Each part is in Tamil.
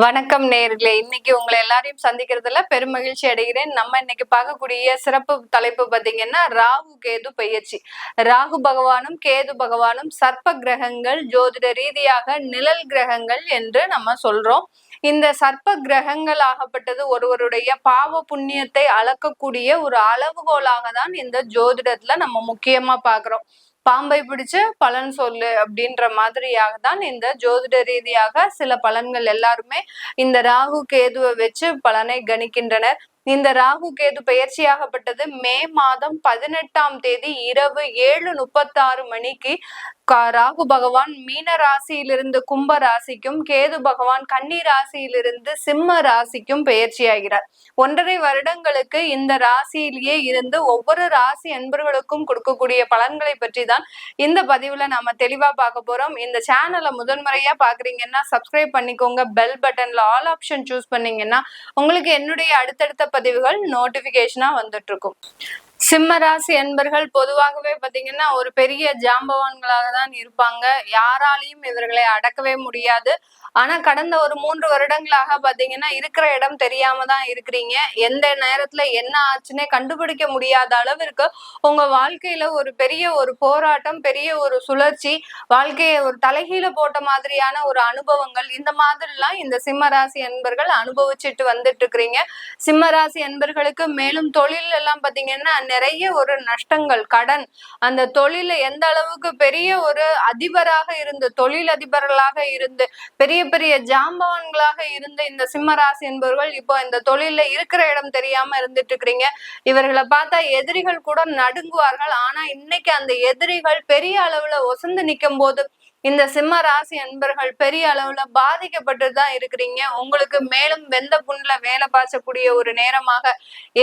வணக்கம் நேயர்களே. இன்னைக்கு உங்களை எல்லாரையும் சந்திக்கிறதுல பெருமகிழ்ச்சி அடைகிறேன். நம்ம இன்னைக்கு பார்க்கக்கூடிய சிறப்பு தலைப்பு பாத்தீங்கன்னா ராகு கேது பெயர்ச்சி. ராகு பகவானும் கேது பகவானும் சர்ப்ப கிரகங்கள், ஜோதிட ரீதியாக நிழல் கிரகங்கள் என்று நம்ம சொல்றோம். இந்த சர்ப்ப கிரகங்கள் ஆகப்பட்டது ஒருவருடைய பாவ புண்ணியத்தை அளக்கக்கூடிய ஒரு அளவுகோலாக தான் இந்த ஜோதிடத்துல நம்ம முக்கியமா பாக்குறோம். பாம்பை பிடிச்சு பலன் சொல்லு அப்படின்ற மாதிரியாக தான் இந்த ஜோதிட ரீதியாக சில பலன்கள் எல்லாருமே இந்த ராகு கேதுவை வச்சு பலனை கணிக்கின்றனர். இந்த ராகு கேது பெயர்ச்சியாகப்பட்டது மே மாதம் 18ஆம் தேதி இரவு 7:36 மணிக்கு ராகு பகவான் மீன ராசியிலிருந்து கும்ப ராசிக்கும், கேது பகவான் கன்னி ராசியிலிருந்து சிம்ம ராசிக்கும் பெயர்ச்சியாகிறார். 1.5 வருடங்களுக்கு இந்த ராசியிலேயே இருந்து ஒவ்வொரு ராசி அன்பர்களுக்கும் கொடுக்கக்கூடிய பலன்களை பற்றி தான் இந்த பதிவுல நாம தெளிவா பார்க்க போறோம். இந்த சேனலை முதன்முறையா பாக்குறீங்கன்னா சப்ஸ்கிரைப் பண்ணிக்கோங்க. பெல் பட்டன்ல ஆல் ஆப்ஷன் சூஸ் பண்ணீங்கன்னா உங்களுக்கு என்னுடைய அடுத்தடுத்த பதிவுகள் நோட்டிபிகேஷனா வந்துட்டு இருக்கும். சிம்ம ராசி அன்பர்கள் பொதுவாகவே பாத்தீங்கன்னா ஒரு பெரிய ஜாம்பவான்களாக தான் இருப்பாங்க. யாராலையும் இவர்களை அடக்கவே முடியாது. ஆனா கடந்த ஒரு 3 வருடங்களாக பாத்தீங்கன்னா இருக்கிற இடம் தெரியாம தான் இருக்கிறீங்க. எந்த நேரத்துல என்ன ஆச்சுன்னே கண்டுபிடிக்க முடியாத அளவிற்கு உங்க வாழ்க்கையில ஒரு பெரிய ஒரு போராட்டம், பெரிய ஒரு சுழற்சி, வாழ்க்கையை ஒரு தலைகீழ போட்ட மாதிரியான ஒரு அனுபவங்கள், இந்த மாதிரிலாம் இந்த சிம்மராசி அன்பர்கள் அனுபவிச்சுட்டு வந்துட்டு இருக்கிறீங்க. சிம்மராசி அன்பர்களுக்கு மேலும் தொழில் எல்லாம் பாத்தீங்கன்னா நிறைய ஒரு நஷ்டங்கள், கடன், அந்த தொழில எந்த அளவுக்கு பெரிய ஒரு அதிபராக இருந்து, தொழில் அதிபர்களாக இருந்து, பெரிய பெரிய ஜாம்பவான்களாக இருந்த இந்த சிம்மராசி என்பவர்கள் இப்போ இந்த தொழில இருக்கிற இடம் தெரியாம இருந்துட்டு இருக்கிறீங்க. இவர்களை பார்த்தா எதிரிகள் கூட நடுங்குவார்கள். ஆனா இன்னைக்கு அந்த எதிரிகள் பெரிய அளவுல ஒசந்து நிற்கும் போது இந்த சிம்ம ராசி அன்பர்கள் பெரிய அளவுல பாதிக்கப்பட்டுதான் இருக்கிறீங்க. உங்களுக்கு மேலும் வெந்த புண்ணுல வேலை பாய்ச்சக்கூடிய ஒரு நேரமாக,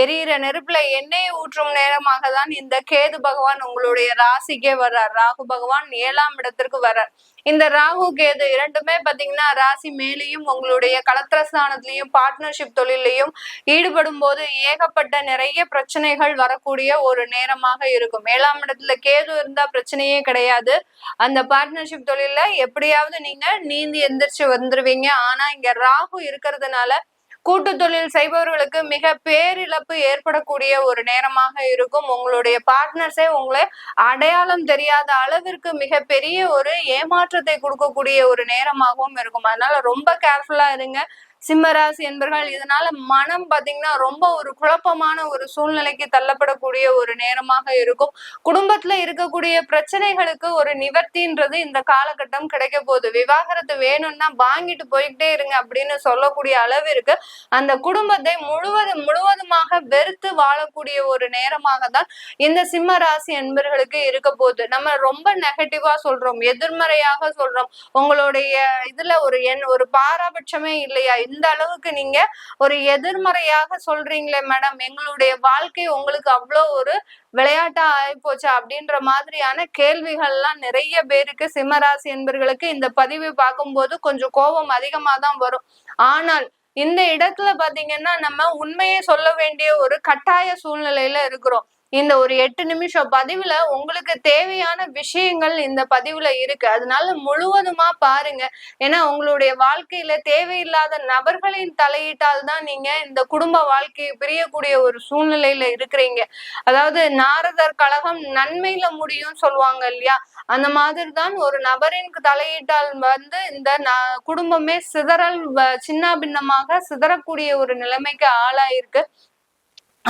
எரியிற நெருப்புல எண்ணெயை ஊற்றும் நேரமாக தான் இந்த கேது பகவான் உங்களுடைய ராசிக்கே வர்றார். ராகு பகவான் 7ஆம் இடத்திற்கு வர்றார். இந்த ராகு கேது இரண்டுமே பாத்தீங்கன்னா ராசி மேலேயும் உங்களுடைய கலத்திரஸ்தானத்திலையும் பார்ட்னர்ஷிப் தொழிலையும் ஈடுபடும் போது ஏகப்பட்ட நிறைய பிரச்சனைகள் வரக்கூடிய ஒரு நேரமாக இருக்கும். 7ஆம் இடத்துல கேது இருந்தா பிரச்சனையே கிடையாது. அந்த பார்ட்னர்ஷிப் தொழில எப்படியாவது நீங்க நீந்தி எந்திரிச்சு வந்துருவீங்க. ஆனா இங்க ராகு இருக்கிறதுனால கூட்டு தொழில் செய்பவர்களுக்கு மிக பேரிழப்பு ஏற்படக்கூடிய ஒரு நேரமாக இருக்கும். உங்களுடைய பார்ட்னர்ஸே உங்களை அடையாளம் தெரியாத அளவிற்கு மிக பெரிய ஒரு ஏமாற்றத்தை கொடுக்கக்கூடிய ஒரு நேரமாகவும் இருக்கும். அதனால ரொம்ப கேர்ஃபுல்லா இருங்க சிம்மராசி என்பர்கள். இதனால மனம் பாத்தீங்கன்னா ரொம்ப ஒரு குழப்பமான ஒரு சூழ்நிலைக்கு தள்ளப்படக்கூடிய ஒரு நேரமாக இருக்கும். குடும்பத்துல இருக்கக்கூடிய பிரச்சனைகளுக்கு ஒரு நிவர்த்தின்றது இந்த காலகட்டம் கிடைக்க போகுது. விவாகரத்து வேணும்னா வாங்கிட்டு போய்கிட்டே இருங்க அப்படின்னு சொல்லக்கூடிய அளவிற்கு அந்த குடும்பத்தை முழுவதுமாக வெறுத்து வாழக்கூடிய ஒரு நேரமாக தான் இந்த சிம்ம ராசி அன்பர்களுக்கு இருக்க போகுது. நம்ம ரொம்ப நெகட்டிவா சொல்றோம், எதிர்மறையாக சொல்றோம். உங்களுடைய இதுல ஒரு பாராபட்சமே இல்லையா? இந்த அளவுக்கு நீங்க ஒரு எதிர்மறையாக சொல்றீங்களே மேடம், எங்களுடைய வாழ்க்கை உங்களுக்கு அவ்வளோ ஒரு விளையாட்டா ஆயிப்போச்சு அப்படின்ற மாதிரியான கேள்விகள்லாம் நிறைய பேருக்கு சிம்மராசி என்பர்களுக்கு இந்த பதிவை பார்க்கும்போது கொஞ்சம் கோபம் அதிகமா தான் வரும். ஆனால் இந்த இடத்துல பாத்தீங்கன்னா நம்ம உண்மையை சொல்ல வேண்டிய ஒரு கட்டாய சூழ்நிலையில இருக்கிறோம். இந்த ஒரு 8 நிமிஷம் பதிவுல உங்களுக்கு தேவையான விஷயங்கள் இந்த பதிவுல இருக்கு. அதனால முழுவதுமா பாருங்க. ஏன்னா உங்களுடைய வாழ்க்கையில தேவையில்லாத நபர்களின் தலையீட்டால் தான் நீங்க இந்த குடும்ப வாழ்க்கையை பிரியக்கூடிய ஒரு சூழ்நிலையில இருக்கிறீங்க. அதாவது நாரதர் கழகம் நன்மையில முடியும் சொல்லுவாங்க இல்லையா? அந்த மாதிரி தான் ஒரு நபரின் தலையீட்டால் இந்த குடும்பமே சின்ன பின்னமாக சிதறக்கூடிய ஒரு நிலைமைக்கு ஆளாயிருக்கு.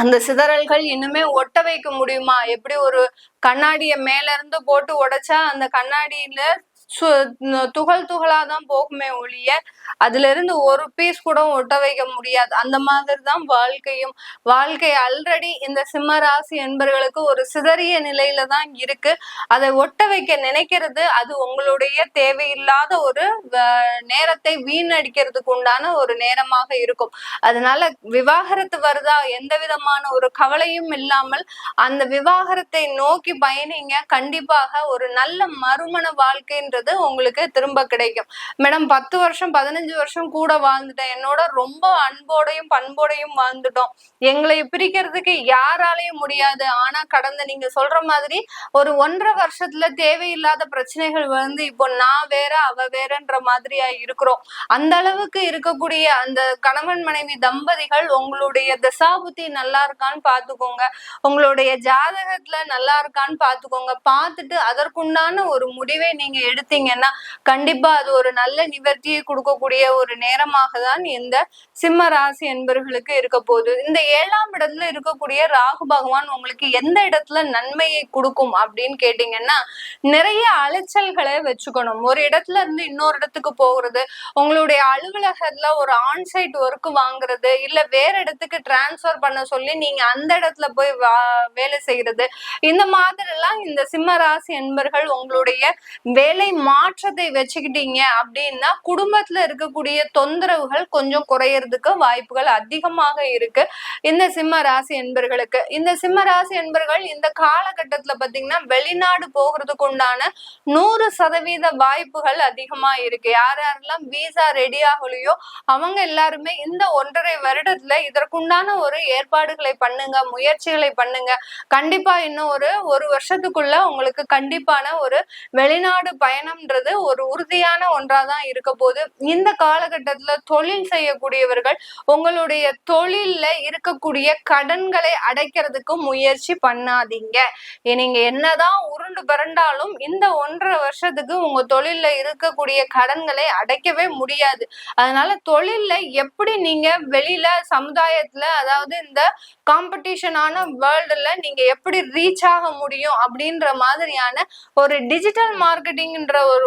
அந்த சிதறல்கள் இன்னுமே ஒட்ட வைக்க முடியுமா? எப்படி ஒரு கண்ணாடிய மேல இருந்து போட்டு உடைச்சா அந்த கண்ணாடியில துகள் துகளாதான் போகுமே ஒழிய அதுல இருந்து ஒரு பீஸ் கூட ஒட்ட வைக்க முடியாது. அந்த மாதிரிதான் வாழ்க்கையும். வாழ்க்கை ஆல்ரெடி இந்த சிம்ம ராசி என்பவர்களுக்கு ஒரு சிதறிய நிலையில தான் இருக்கு. அதை ஒட்ட வைக்க நினைக்கிறது அது உங்களுடைய தேவையில்லாத ஒரு நேரத்தை வீணடிக்கிறதுக்கு உண்டான ஒரு நேரமாக இருக்கும். அதனால விவாகரத்து வருதா எந்த விதமான ஒரு கவலையும் இல்லாமல் அந்த விவாகரத்தை நோக்கி பயணிங்க. கண்டிப்பாக ஒரு நல்ல மறுமண வாழ்க்கைன்றது அப்படின்றது உங்களுக்கு திரும்ப கிடைக்கும். மேடம் 10 வருஷம் 15 வருஷம் கூட வாழ்ந்துட்டேன், என்னோட ரொம்ப அன்போடையும் பண்போடையும் வாழ்ந்துட்டோம், எங்களை பிரிக்கிறதுக்கு யாராலையும் முடியாது. ஆனா கடந்த நீங்க சொல்ற மாதிரி ஒரு 1.5 வருஷத்துல தேவையில்லாத பிரச்சனைகள் வந்து இப்போ நான் வேற அவ வேறன்ற மாதிரியா இருக்கிறோம். அந்த அளவுக்கு இருக்கக்கூடிய அந்த கணவன் மனைவி தம்பதிகள் உங்களுடைய தசாபுத்தி நல்லா இருக்கான்னு பாத்துக்கோங்க, உங்களுடைய ஜாதகத்துல நல்லா இருக்கான்னு பாத்துக்கோங்க. பார்த்துட்டு அதற்குண்டான ஒரு முடிவை நீங்க எடுத்தீங்கன்னா கண்டிப்பா அது ஒரு நல்ல நிவர்த்தியை கொடுக்கக்கூடிய ஒரு நேரமாக தான் இந்த சிம்ம ராசி என்பவர்களுக்கு இருக்க போகுது. இந்த 7ஆம் இடத்துல இருக்கக்கூடிய ராகு பகவான் உங்களுக்கு எந்த இடத்துல நன்மையை கொடுக்கும் அப்படின்னு கேட்டீங்கன்னா, நிறைய அலைச்சல்களை வச்சுக்கணும். ஒரு இடத்துல இருந்து இன்னொரு இடத்துக்கு போகிறது, உங்களுடைய அலுவலகத்துல ஒரு ஆன்சைட் ஒர்க் வாங்குறது, இல்ல வேற இடத்துக்கு டிரான்ஸ்பர் பண்ண சொல்லி நீங்க அந்த இடத்துல போய் வேலை செய்யறது, இந்த மாதிரி எல்லாம் இந்த சிம்ம ராசி என்பர்கள் உங்களுடைய வேலை மாற்றத்தை வச்சுக்கிட்டீங்க அப்படின்னா குடும்பத்துல இருக்கக்கூடிய தொந்தரவுகள் கொஞ்சம் குறையறதுக்கு வாய்ப்புகள் அதிகமாக இருக்கு இந்த சிம்ம ராசி என்பர்களுக்கு. இந்த சிம்ம ராசி என்பர்கள் இந்த காலகட்டத்துல பாத்தீங்கன்னா வெளிநாடு போகிறதுக்கு உண்டான 100% வாய்ப்புகள் அதிகமா இருக்கு. யாரெல்லாம் வீசா ரெடி ஆகலையோ அவங்க எல்லாருமே இந்த 1.5 வருடத்துல இதற்குண்டான ஒரு ஏற்பாடுகளை பண்ணுங்க, முயற்சிகளை பண்ணுங்க. கண்டிப்பா இன்னும் ஒரு வருஷத்துக்குள்ள உங்களுக்கு கண்டிப்பான ஒரு வெளிநாடு பயணம்ன்றது ஒரு உறுதியான ஒன்றாதான் இருக்க போது. இந்த காலகட்டத்துல தொழில் செய்யக்கூடியவர்கள் உங்களுடைய தொழில்ல இருக்கக்கூடிய கடன்களை அடைக்கிறதுக்கு முயற்சி பண்ணாதீங்க. நீங்க என்னதான் உருண்டு பிறண்டாலும் இந்த 1.5 வருஷத்துக்கு உங்க தொழில்ல இருக்கக்கூடிய கடன்களை அடைக்கவே முடியாது. அதனால தொழில்ல எப்படி நீங்க வெளியில சமுதாயத்துல, அதாவது இந்த காம்படிஷனான வேர்ல்டுல நீங்க எப்படி ரீச் ஆக முடியும் அப்படின்ற மாதிரியான ஒரு டிஜிட்டல் மார்க்கெட்டிங்ன்ற ஒரு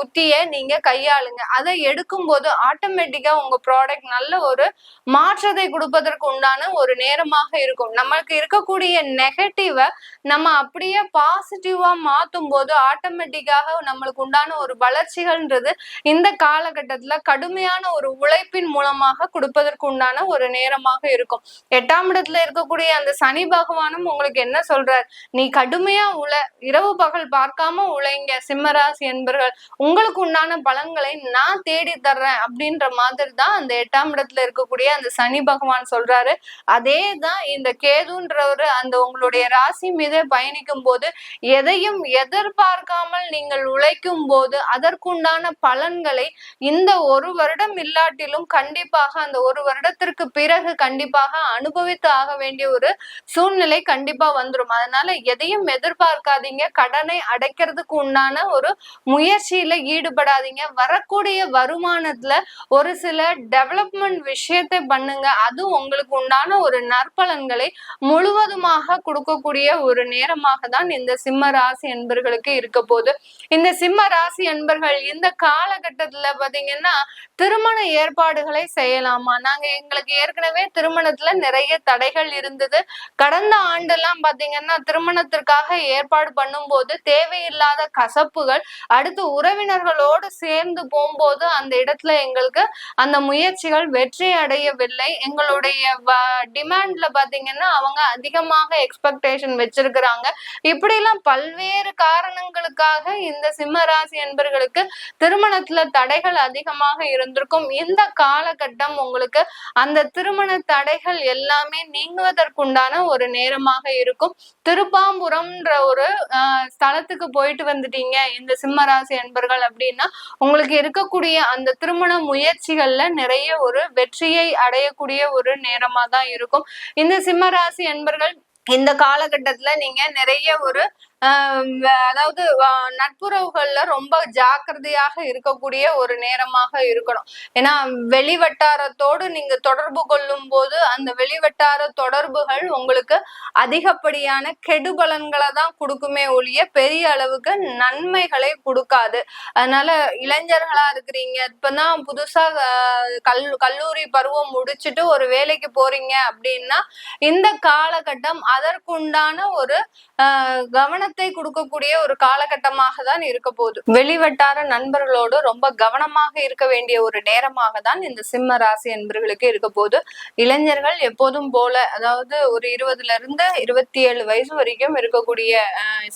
உத்தியை நீங்க கையாளுங்க. அதை எடுக்கும் போது ஆட்டோமேட்டிக்கா உங்க ப்ராடக்ட் நல்ல ஒரு மாற்றத்தை கொடுப்பதற்கு உண்டான ஒரு நேரமாக இருக்கும். நமக்கு இருக்கக்கூடிய நெகட்டிவ நம்ம அப்படியே பாசிட்டிவா மாத்தும் போது ஆட்டோமேட்டிக்காக நம்மளுக்கு உண்டான ஒரு வளர்ச்சிகள்ன்றது இந்த காலகட்டத்துல கடுமையான ஒரு உழைப்பின் மூலமாக கொடுப்பதற்கு உண்டான ஒரு நேரமாக இருக்கும். 8ஆம் இடத்துல இருக்கக்கூடிய அந்த சனி பகவானும் உங்களுக்கு என்ன சொல்றார், நீ கடுமையா இரவு பகல் பார்க்காம உழைங்க சிம்மராசி என்பர்கள், உங்களுக்கு உண்டான பலன்களை நான் தேடி தர்றேன் அப்படின்ற மாதிரி தான் அந்த 8ஆம் இடத்துல இருக்கக்கூடிய அந்த சனி பகவான் சொல்றாரு. அதே தான் இந்த கேதுன்றவரு அந்த உங்களுடைய ராசி மீது பயணிக்கும் போது எதையும் எதிர்பார்க்காமல் நீங்கள் உழைக்கும் போது அதற்குண்டான பலன்களை இந்த 1 வருடம் இல்லாட்டிலும் கண்டிப்பாக அந்த 1 வருடத்திற்கு பிறகு கண்டிப்பாக அனுபவித்து ஆக வேண்டிய ஒரு சூழ்நிலை கண்டிப்பா வந்துடும். அதனால எதையும் எதிர்பார்க்காதீங்க, கடனை அடைக்கிறதுக்கு உண்டான ஒரு முயற்சியில ஈடுபடாதீங்க. வரக்கூடிய வருமானத்துல ஒரு சில டெவலப்மெண்ட் விஷயத்தை பண்ணுங்க, அது உங்களுக்கு உண்டான ஒரு நற்பலன்களை முழுவதுமாக கொடுக்கக்கூடிய ஒரு நேரமாக தான் இந்த சிம்ம ராசி என்பர்களுக்கு இருக்க போது. இந்த சிம்ம ராசி என்பர்கள் இந்த காலகட்டத்துல பாத்தீங்கன்னா திருமண ஏற்பாடுகளை செய்யலாமா? எங்களுக்கு ஏற்கனவே திருமணத்துல நிறைய தடைகள் இருந்தது. கடந்த ஆண்டெல்லாம் பாத்தீங்கன்னா திருமணத்திற்காக ஏற்பாடு பண்ணும் போது தேவையில்லாத கசப்புகள், அடுத்து உறவினர்களோடு சேர்ந்து போகும்போது அந்த இடத்துல எங்களுக்கு அந்த முயற்சிகள் வெற்றி அடையவில்லை. எங்களுடைய டிமாண்ட்ல பாத்தீங்கன்னா அவங்க அதிகமாக எக்ஸ்பெக்டேஷன் வச்சிருக்கிறாங்க. இப்படி எல்லாம் பல்வேறு காரணங்களுக்காக இந்த சிம்ம ராசி என்பர்களுக்கு திருமணத்துல தடைகள் அதிகமாக இருந்திருக்கும். இந்த காலகட்டம் உங்களுக்கு அந்த திருமண தடைகள் எல்லாமே நீங்குவதற்குண்டான ஒரு நேரமாக இருக்கும். திருப்பாம்புரம்ன்ற ஒரு ஸ்தலத்துக்கு போயிட்டு வந்துட்டீங்க இந்த சிம்ம ராசி என்பர்கள் அப்படின்னா உங்களுக்கு இருக்கக்கூடிய அந்த திருமண முயற்சிகள்ல நிறைய ஒரு வெற்றியை அடையக்கூடிய ஒரு நேரமா தான் இருக்கும். இந்த சிம்ம ராசி என்பர்கள் இந்த காலகட்டத்துல நீங்க நிறைய ஒரு அதாவது நட்புறவுகள்ல ரொம்ப ஜாக்கிரதையாக இருக்கக்கூடிய ஒரு நேரமாக இருக்கணும். ஏன்னா வெளிவட்டாரத்தோடு நீங்க தொடர்பு கொள்ளும் போது அந்த வெளிவட்டார தொடர்புகள் உங்களுக்கு அதிகப்படியான கெடுபலன்களை தான் கொடுக்குமே ஒழிய பெரிய அளவுக்கு நன்மைகளை கொடுக்காது. அதனால இளைஞர்களா இருக்கிறீங்க, இப்பதான் புதுசா கல்லூரி பருவம் முடிச்சுட்டு ஒரு வேலைக்கு போறீங்க அப்படின்னா இந்த காலகட்டம் அதற்குண்டான ஒரு கவனத்தை கவனத்தை கொடுக்கக்கூடிய ஒரு காலகட்டமாக தான் இருக்க போகுது. வெளிவட்டார நண்பர்களோடு ரொம்ப கவனமாக இருக்க வேண்டிய ஒரு நேரமாக தான் இந்த சிம்ம ராசி என்பர்களுக்கு இருக்க போகுது. இளைஞர்கள் எப்போதும் போல, அதாவது ஒரு 20ல இருந்து 27 வயசு வரைக்கும் இருக்கக்கூடிய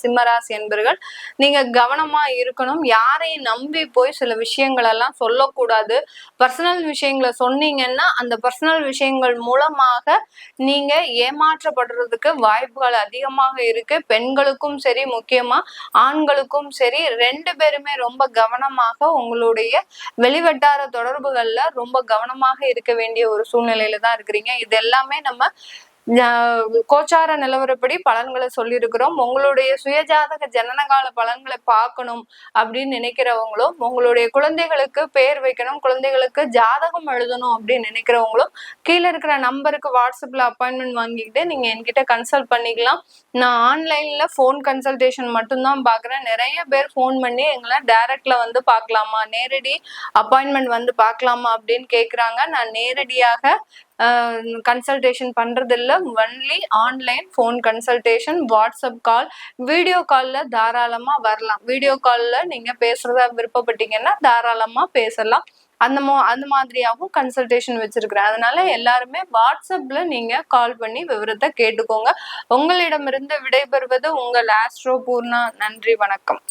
சிம்ம ராசி என்பர்கள் நீங்க கவனமா இருக்கணும். யாரையும் நம்பி போய் சில விஷயங்கள் எல்லாம் சொல்லக்கூடாது. பர்சனல் விஷயங்களை சொன்னீங்கன்னா அந்த பர்சனல் விஷயங்கள் மூலமாக நீங்க ஏமாற்றப்படுறதுக்கு வாய்ப்புகள் அதிகமாக இருக்கு. பெண்களுக்கும் சரி, முக்கியமா ஆண்களுக்கும் சரி, 2 பேருமே ரொம்ப கவனமாக உங்களுடைய வெளிவட்டார தொடர்புகள்ல ரொம்ப கவனமாக இருக்க வேண்டிய ஒரு சூழ்நிலையில தான் இருக்கிறீங்க. இது எல்லாமே நம்ம கோச்சார நிலவரப்படி பலன்களை சொல்லியிருக்கிறோம். உங்களுடைய சுயஜாதக ஜனனகால பலன்களை பார்க்கணும் அப்படின்னு நினைக்கிறவங்களும், உங்களுடைய குழந்தைகளுக்கு பேர் வைக்கணும், குழந்தைகளுக்கு ஜாதகம் எழுதணும் அப்படின்னு நினைக்கிறவங்களும் கீழே இருக்கிற நம்பருக்கு வாட்ஸ்அப்ல அப்பாயின்மெண்ட் வாங்கிக்கிட்டு நீங்க என்கிட்ட கன்சல்ட் பண்ணிக்கலாம். நான் ஆன்லைன்ல போன் கன்சல்டேஷன் மட்டும்தான் பாக்குறேன். நிறைய பேர் போன் பண்ணி எங்களை டைரக்ட்ல வந்து பார்க்கலாமா, நேரடி அப்பாயின்மெண்ட் வந்து பார்க்கலாமா அப்படின்னு கேக்குறாங்க. நான் நேரடியாக கன்சல்டேஷன் பண்றது இல்ல. Only online phone consultation, WhatsApp call, video கால்ல தாராளமா வரலாம். வீடியோ கால்ல நீங்க பேசுறதா விருப்பப்பட்டீங்கன்னா தாராளமா பேசலாம். அந்த மாதிரியாகவும் கன்சல்டேஷன் வச்சிருக்கிறேன். அதனால எல்லாருமே வாட்ஸ்அப்ல நீங்க கால் பண்ணி விவரத்தை கேட்டுக்கோங்க. உங்களிடமிருந்து விடைபெறுவது உங்கள் ஆஸ்ட்ரோ பூர்ணா. நன்றி, வணக்கம்.